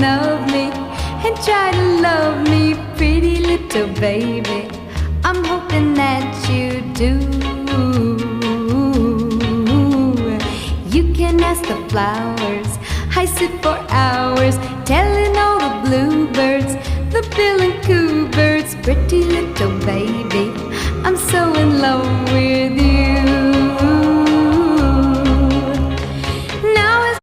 thinking of me and try to love me, pretty little baby. I'm hoping that you do. You can ask the flowers, I sit for hours telling